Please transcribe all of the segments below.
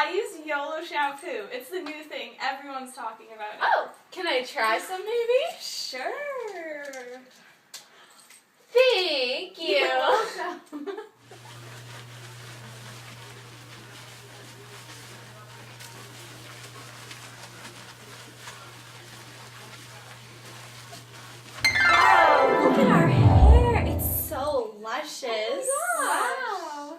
I use YOLO shampoo. It's the new thing. Everyone's talking about it. Oh, can I try some maybe? Sure. Thank you. You're welcome. Wow, look at our hair. It's so luscious. Wow.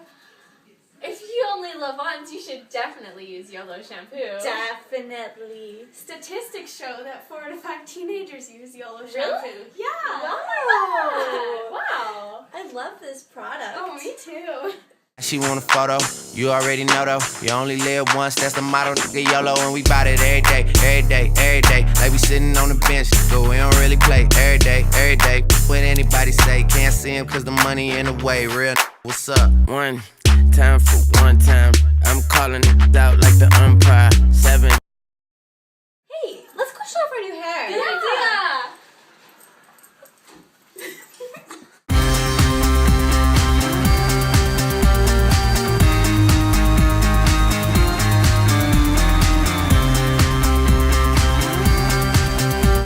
If you only live once, you should definitely use YOLO shampoo. Definitely. Statistics show that 4 to 5 teenagers use YOLO shampoo. Really? Yeah. Wow. Wow. I love this product. Oh, me too. She want a photo, you already know though. You only live once, that's the motto. Nigga YOLO, and we bout it every day, every day, every day. Like we sitting on the bench, but we don't really play every day, every day. What anybody say, can't see him cause the money in the way. Real, what's up? One time for one time. I'm calling it out like the umpire. 7